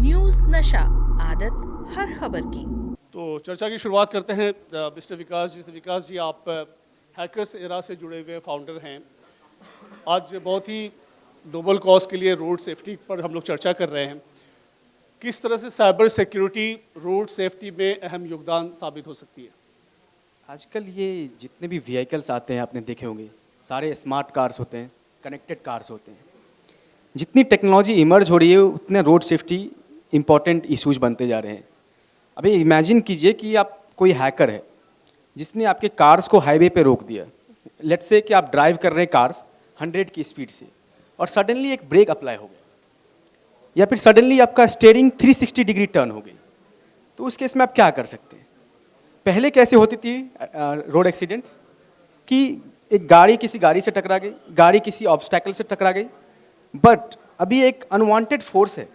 News नशा, आदत हर खबर की। तो चर्चा की शुरुआत करते हैं मिस्टर विकास जी से। विकास जी, आप हैकर्स एरा से जुड़े हुए फाउंडर हैं। आज बहुत ही नोबल कॉज के लिए रोड सेफ्टी पर हम लोग चर्चा कर रहे हैं। किस तरह से साइबर सिक्योरिटी रोड सेफ्टी में अहम योगदान साबित हो सकती है? आजकल ये जितने भी व्हीकल्स आते हैं आपने देखे होंगे, सारे स्मार्ट कार्स होते हैं, कनेक्टेड कार्स होते हैं। जितनी टेक्नोलॉजी इमर्ज हो रही है उतने रोड सेफ्टी इंपॉर्टेंट इश्यूज बनते जा रहे हैं। अभी इमेजिन कीजिए कि आप कोई हैकर है जिसने आपके कार्स को हाईवे पे रोक दिया। लेट्स से कि आप ड्राइव कर रहे हैं कार्स 100 की स्पीड से और सडनली एक ब्रेक अप्लाई हो गया, या फिर सडनली आपका स्टीयरिंग 360 डिग्री टर्न हो गई। तो उस केस में आप क्या कर सकते हैं? पहले कैसे होती थी रोड एक्सीडेंट्स कि एक गाड़ी किसी गाड़ी से टकरा गई, गाड़ी किसी ऑब्स्टैकल से टकरा गई, बट अभी एक अनवांटेड फोर्स है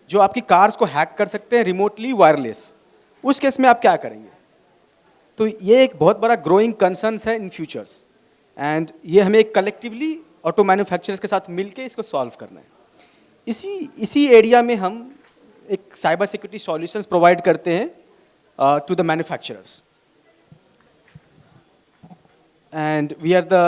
जो आपकी कार्स को हैक कर सकते हैं रिमोटली वायरलेस। उस केस में आप क्या करेंगे? तो ये एक बहुत बड़ा ग्रोइंग कंसर्न्स है इन फ्यूचर्स, एंड ये हमें कलेक्टिवली ऑटो मैन्युफैक्चरर्स के साथ मिलके इसको सॉल्व करना है। इसी एरिया में हम एक साइबर सिक्योरिटी सॉल्यूशंस प्रोवाइड करते हैं to the manufacturers, and we are the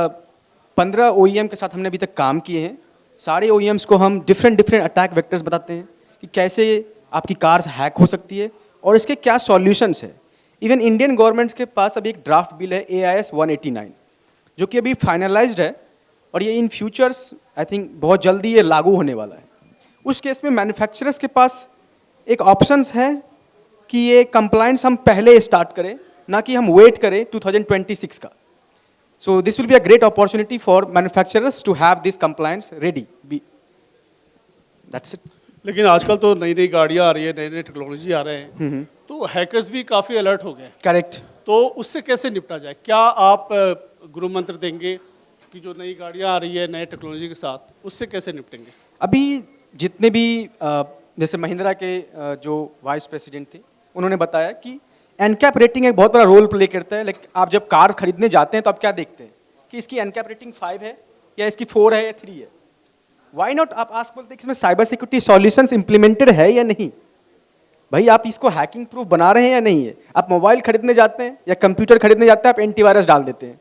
15 OEM के साथ हमने अभी तक काम किए हैं। सारे OEMs को हम डिफरेंट अटैक वेक्टर्स बताते हैं कि कैसे आपकी कार्स हैक हो सकती है और इसके क्या सॉल्यूशंस है। इवन इंडियन गवर्नमेंट्स के पास अभी एक ड्राफ्ट बिल है AIS 189 जो कि अभी फाइनलाइज्ड है और ये इन फ्यूचर्स आई थिंक बहुत जल्दी ये लागू होने वाला है। उस केस में मैन्युफैक्चरर्स के पास एक ऑप्शंस है कि ये कंप्लायंस हम पहले स्टार्ट करें, ना कि हम वेट करें 2026 का। So this will be a great opportunity for manufacturers to have this compliance ready. That's it. लेकिन आजकल तो नई नई गाड़ियाँ आ रही है, नई नई टेक्नोलॉजी आ रहे हैं, तो हैकर्स भी काफ़ी अलर्ट हो गए। करेक्ट। तो उससे कैसे निपटा जाए? क्या आप गुरु मंत्र देंगे कि जो नई गाड़ियाँ आ रही है नए टेक्नोलॉजी के साथ, उससे कैसे निपटेंगे? अभी जितने भी जैसे महिंद्रा के जो वाइस प्रेसिडेंट थे उन्होंने बताया कि एनकैप रेटिंग एक बहुत बड़ा रोल प्ले करता है। लेकिन आप जब कार खरीदने जाते हैं तो आप क्या देखते हैं कि इसकी एनकैप रेटिंग 5 है या इसकी 4 है या 3 है। वाई नॉट आप आस्क बोलते हैं कि इसमें साइबर सिक्योरिटी सॉल्यूशंस इंप्लीमेंटेड है या नहीं। भाई आप इसको हैकिंग प्रूफ बना रहे हैं या नहीं है। आप मोबाइल खरीदने जाते हैं या कंप्यूटर खरीदने जाते हैं, आप एंटीवायरस डाल देते हैं।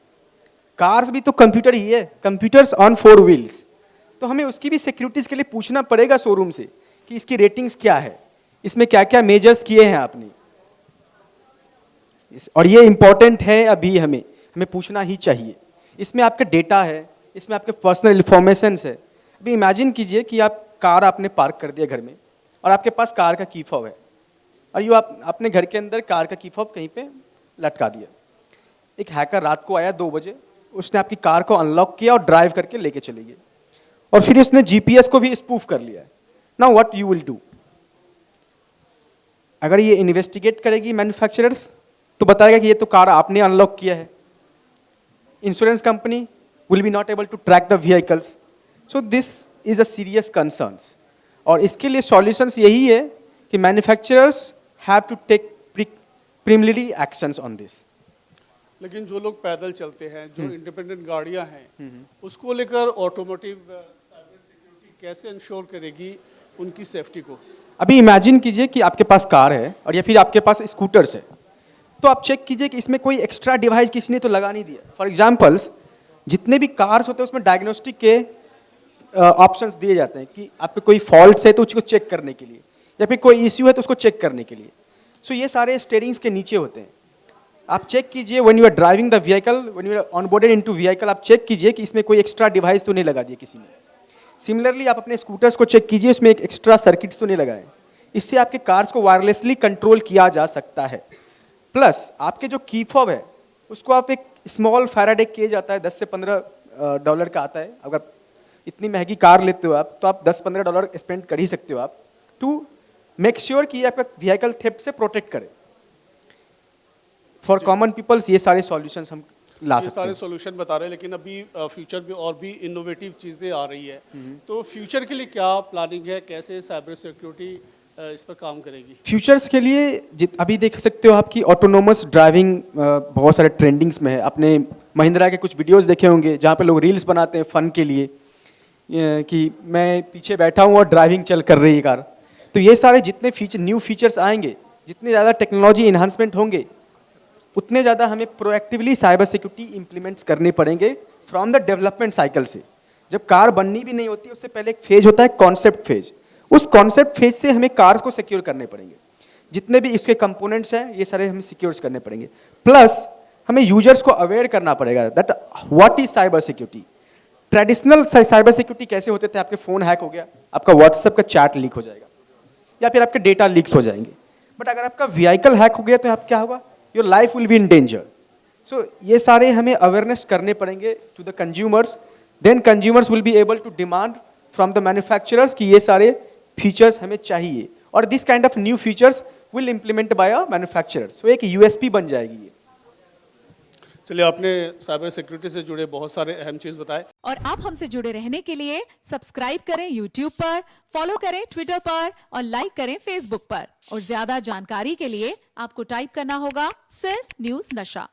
कार्स भी तो कंप्यूटर ही है, कंप्यूटर्स ऑन 4 व्हील्स। तो हमें उसकी भी सिक्योरिटीज के लिए पूछना पड़ेगा शोरूम से कि इसकी रेटिंग्स क्या है, इसमें क्या क्या मेजर्स किए हैं आपने। और ये इंपॉर्टेंट है, अभी हमें पूछना ही चाहिए। इसमें आपका डेटा है, इसमें आपके पर्सनल इंफॉर्मेशन है। अभी इमेजिन कीजिए कि आप कार आपने पार्क कर दिया घर में और आपके पास कार का की फॉब है और यू आप अपने घर के अंदर कार का की फॉब कहीं पे लटका दिया। एक हैकर रात को आया 2 बजे, उसने आपकी कार को अनलॉक किया और ड्राइव करके लेके चले गए और फिर उसने GPS को भी स्पूफ कर लिया। Now what you will do? अगर ये इन्वेस्टिगेट करेगी मैन्युफैक्चरर्स तो बताएगा कि ये तो कार आपने अनलॉक किया है। Insurance company will be not able to track the vehicles. So this is a serious concerns और इसके लिए सॉल्यूशंस यही है कि manufacturers have to take preliminary actions on this. लेकिन जो लोग पैदल चलते हैं, जो इंडिपेंडेंट गाड़ियां हैं, उसको लेकर ऑटोमोटिव साइबर सिक्योरिटी कैसे इंश्योर करेगी उनकी सेफ्टी को? अभी इमेजिन कीजिए कि आपके पास कार है और या फिर आपके पास स्कूटर्स है, तो आप चेक कीजिए कि इसमें कोई एक्स्ट्रा डिवाइस किसी ने तो लगा नहीं दिया। फॉर एग्जांपल्स, जितने भी कार्स होते हैं उसमें डायग्नोस्टिक के ऑप्शंस दिए जाते हैं कि आपके कोई फॉल्ट्स है तो उसको चेक करने के लिए, या फिर कोई इश्यू है तो उसको चेक करने के लिए। सो ये सारे स्टीयरिंग्स के नीचे होते हैं। आप चेक कीजिए when you are driving the vehicle, when you are onboarded into vehicle, आप चेक कीजिए कि इसमें कोई एक्स्ट्रा डिवाइस तो नहीं लगा दिया किसी ने। सिमिलरली आप अपने स्कूटर्स को चेक कीजिए, इसमें एक एक्स्ट्रा सर्किट्स तो नहीं लगाए। इससे आपके कार्स को वायरलेसली कंट्रोल किया जा सकता है। प्लस आपके जो की फॉब है उसको आप एक स्मॉल फैराडे केज आता है, $10 से $15 का आता है। अगर इतनी महंगी कार लेते हो आप तो आप $10-15 स्पेंड कर ही सकते हो आप टू मेक श्योर कि आपका व्हीकल थेफ्ट से प्रोटेक्ट करे। फॉर कॉमन पीपल्स ये सारे सॉल्यूशंस हम ला सकते हैं। सारे सॉल्यूशन बता रहे हैं, लेकिन अभी फ्यूचर में और भी इनोवेटिव चीज़ें आ रही है। तो फ्यूचर के लिए क्या प्लानिंग है? कैसे साइबर सिक्योरिटी इस पर काम करेगी? फ्यूचर्स के लिए अभी देख सकते हो आप कि ऑटोनोमस ड्राइविंग बहुत सारे ट्रेंडिंग्स में है। आपने महिंद्रा के कुछ वीडियोस देखे होंगे जहाँ पे लोग रील्स बनाते हैं फन के लिए कि मैं पीछे बैठा हूँ और ड्राइविंग चल कर रही है कार। तो ये सारे जितने न्यू फीचर्स आएंगे, जितने ज़्यादा टेक्नोलॉजी इन्हांसमेंट होंगे, उतने ज़्यादा हमें प्रोएक्टिवली साइबर सिक्योरिटी इंप्लीमेंट्स करने पड़ेंगे फ्रॉम द डेवलपमेंट साइकिल से। जब कार बननी भी नहीं होती, उससे पहले एक फेज होता है कॉन्सेप्ट फेज। उस कॉन्सेप्ट फेज से हमें कार्स को सिक्योर करने पड़ेंगे, जितने भी इसके कंपोनेंट्स हैं ये सारे हमें सिक्योर करने पड़ेंगे। प्लस हमें यूजर्स को अवेयर करना पड़ेगा that what is cyber security. Traditional cyber security कैसे होते थे, आपके फ़ोन हैक हो गया, आपका व्हाट्सएप का चैट लीक हो जाएगा, या फिर आपके डेटा लीक्स हो जाएंगे। बट अगर आपका व्हीकल हैक हो गया तो आप क्या होगा, your life will be in danger. So ये सारे हमें अवेयरनेस करने पड़ेंगे to the consumers, then consumers will be able to demand from the manufacturers कि ये सारे फीचर्स हमें चाहिए, और this kind of new features will implement by a manufacturers. So एक यूएसपी बन जाएगी ये। चलिए, आपने साइबर सिक्योरिटी से जुड़े बहुत सारे अहम चीज़ बताए। और आप हमसे जुड़े रहने के लिए सब्सक्राइब करें YouTube पर, फॉलो करें Twitter पर और लाइक करें Facebook पर। और ज्यादा जानकारी के लिए आपको टाइप करना होगा सिर्फ न्यूज़ नशा।